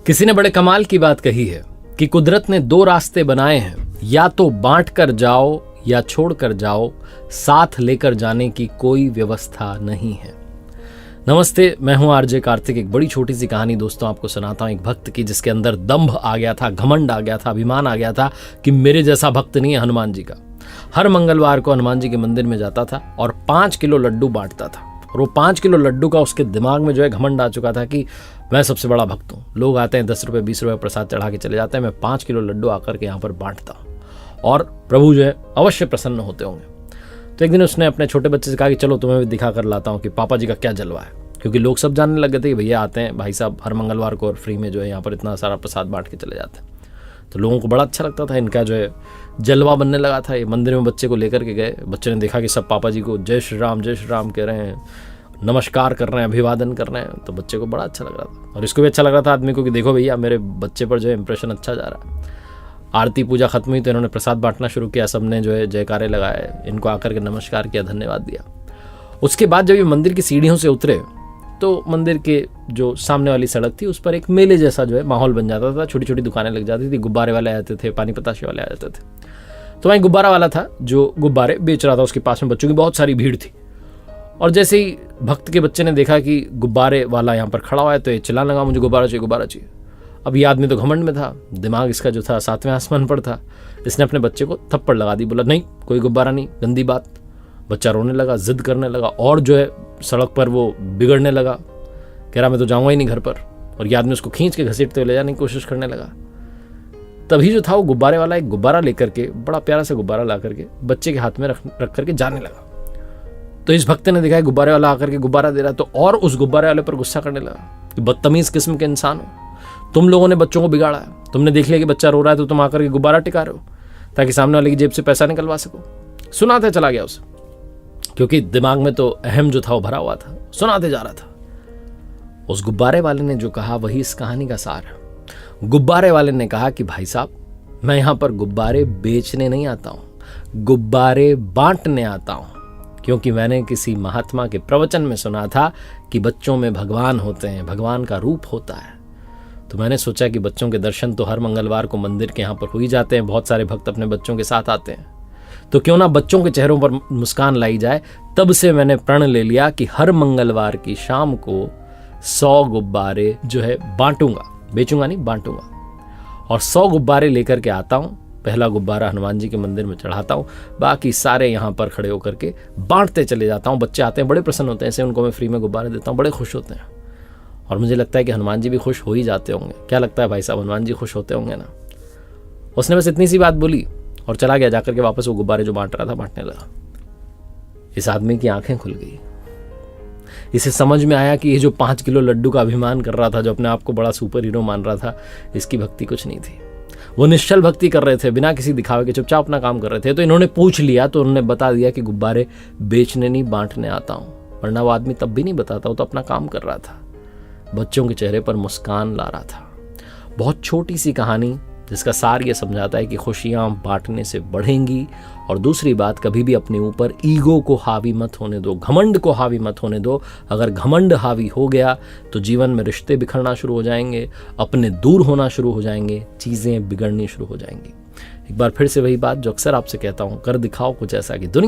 किसी ने बड़े कमाल की बात कही है कि कुदरत ने दो रास्ते बनाए हैं, या तो बांट कर जाओ या छोड़ कर जाओ, साथ लेकर जाने की कोई व्यवस्था नहीं है। नमस्ते, मैं हूं आरजे कार्तिक। एक बड़ी छोटी सी कहानी दोस्तों आपको सुनाता हूं एक भक्त की, जिसके अंदर दंभ आ गया था, घमंड आ गया था, अभिमान आ गया था कि मेरे जैसा भक्त नहीं है हनुमान जी का। हर मंगलवार को हनुमान जी के मंदिर में जाता था और 5 किलो लड्डू बांटता था। और वो 5 किलो लड्डू का उसके दिमाग में जो है घमंड आ चुका था कि मैं सबसे बड़ा भक्त हूँ। लोग आते हैं 10 रुपये 20 रुपये प्रसाद चढ़ा के चले जाते हैं, मैं 5 किलो लड्डू आकर के यहाँ पर बांटता हूँ और प्रभु जो है अवश्य प्रसन्न होते होंगे। तो एक दिन उसने अपने छोटे बच्चे से कहा कि चलो तुम्हें भी दिखा कर लाता हूँ कि पापा जी का क्या जलवा है, क्योंकि लोग सब जानने लगे थे कि भैया आते हैं भाई साहब हर मंगलवार को और फ्री में जो है यहाँ पर इतना सारा प्रसाद बांट के चले जाते हैं। तो लोगों को बड़ा अच्छा लगता था, इनका जो है जलवा बनने लगा था। ये मंदिर में बच्चे को लेकर के गए, बच्चे ने देखा कि सब पापा जी को जय श्री राम कह रहे हैं, नमस्कार कर रहे हैं, अभिवादन कर रहे हैं। तो बच्चे को बड़ा अच्छा लग रहा था और इसको भी अच्छा लग रहा था आदमी को कि देखो भैया मेरे बच्चे पर जो है इंप्रेशन अच्छा जा रहा है। आरती पूजा खत्म हुई तो इन्होंने प्रसाद बांटना शुरू किया, सबने जो है जयकारे लगाए, इनको आकर के नमस्कार किया, धन्यवाद दिया। उसके बाद जब ये मंदिर की सीढ़ियों से उतरे तो मंदिर के जो सामने वाली सड़क थी उस पर एक मेले जैसा जो है माहौल बन जाता था। छोटी छोटी दुकानें लग जाती थी, गुब्बारे वाले आते थे, पानी पताशे वाले आ जाते थे। तो वहीं गुब्बारा वाला था जो गुब्बारे बेच रहा था, उसके पास में बच्चों की बहुत सारी भीड़ थी। और जैसे ही भक्त के बच्चे ने देखा कि गुब्बारे वाला यहाँ पर खड़ा हुआ है तो ये चिल्लाने लगा, मुझे गुब्बारा चाहिए, गुब्बारा चाहिए। अब ये आदमी तो घमंड में था, दिमाग इसका जो था 7वें आसमान पर था। इसने अपने बच्चे को थप्पड़ लगा दी, बोला नहीं कोई गुब्बारा नहीं, गंदी बात। बच्चा रोने लगा, जिद करने लगा और जो है सड़क पर वो बिगड़ने लगा, कह रहा मैं तो जाऊंगा ही नहीं घर पर। और ये आदमी उसको खींच के घसीटते हुए ले जाने की कोशिश करने लगा। तभी जो था वो गुब्बारे वाला एक गुब्बारा लेकर के, बड़ा प्यारा सा गुब्बारा ला करके बच्चे के हाथ में रख करके जाने लगा। तो इस भक्त ने देखा गुब्बारे वाला आकर के गुब्बारा दे रहा, तो और उस गुब्बारे वाले पर गुस्सा करने लगा कि बदतमीज किस्म के इंसान हो, तुम लोगों ने बच्चों को बिगाड़ा है, तुमने देख लिया कि बच्चा रो रहा है तो तुम आकर के गुब्बारा टिका रहे हो ताकि सामने वाले की जेब से पैसा निकलवा सको। सुनाते चला गया उसे, क्योंकि दिमाग में तो अहम जो था वो भरा हुआ था, सुनाते जा रहा था। उस गुब्बारे वाले ने जो कहा वही इस कहानी का सार है। गुब्बारे वाले ने कहा कि भाई साहब मैं यहां पर गुब्बारे बेचने नहीं आता हूं, गुब्बारे बांटने आता हूं, क्योंकि मैंने किसी महात्मा के प्रवचन में सुना था कि बच्चों में भगवान होते हैं, भगवान का रूप होता है। तो मैंने सोचा कि बच्चों के दर्शन तो हर मंगलवार को मंदिर के यहाँ पर हो ही जाते हैं, बहुत सारे भक्त अपने बच्चों के साथ आते हैं, तो क्यों ना बच्चों के चेहरों पर मुस्कान लाई जाए। तब से मैंने प्रण ले लिया कि हर मंगलवार की शाम को 100 गुब्बारे जो है बांटूंगा, बेचूंगा नहीं बांटूंगा। और 100 गुब्बारे लेकर के आता हूं। पहला गुब्बारा हनुमान जी के मंदिर में चढ़ाता हूं, बाकी सारे यहाँ पर खड़े होकर के बांटते चले जाता हूं। बच्चे आते हैं, बड़े प्रसन्न होते हैं, ऐसे उनको मैं फ्री में गुब्बारे देता हूं, बड़े खुश होते हैं। और मुझे लगता है कि हनुमान जी भी खुश हो ही जाते होंगे। क्या लगता है भाई साहब, हनुमान जी खुश होते होंगे ना। उसने बस इतनी सी बात बोली और चला गया, जाकर के वापस वो गुब्बारे जो बांट रहा था बांटने लगा। इस आदमी की आंखें खुल गई, इसे समझ में आया कि ये जो 5 किलो लड्डू का अभिमान कर रहा था, जो अपने आप को बड़ा सुपर हीरो मान रहा था, इसकी भक्ति कुछ नहीं थी। वो निश्चल भक्ति कर रहे थे, बिना किसी दिखावे के चुपचाप अपना काम कर रहे थे। तो इन्होंने पूछ लिया तो उन्होंने बता दिया कि गुब्बारे बेचने नहीं बांटने आता हूं। वरना वो आदमी तब भी नहीं बताता, वो तो अपना काम कर रहा था, बच्चों के चेहरे पर मुस्कान ला रहा था। बहुत छोटी सी कहानी जिसका सार ये समझाता है कि खुशियां बांटने से बढ़ेंगी। और दूसरी बात, कभी भी अपने ऊपर ईगो को हावी मत होने दो, घमंड को हावी मत होने दो। अगर घमंड हावी हो गया तो जीवन में रिश्ते बिखरना शुरू हो जाएंगे, अपने दूर होना शुरू हो जाएंगे, चीजें बिगड़नी शुरू हो जाएंगी। एक बार फिर से वही बात जो अक्सर आपसे कहता हूं, कर दिखाओ कुछ ऐसा कि दुनिया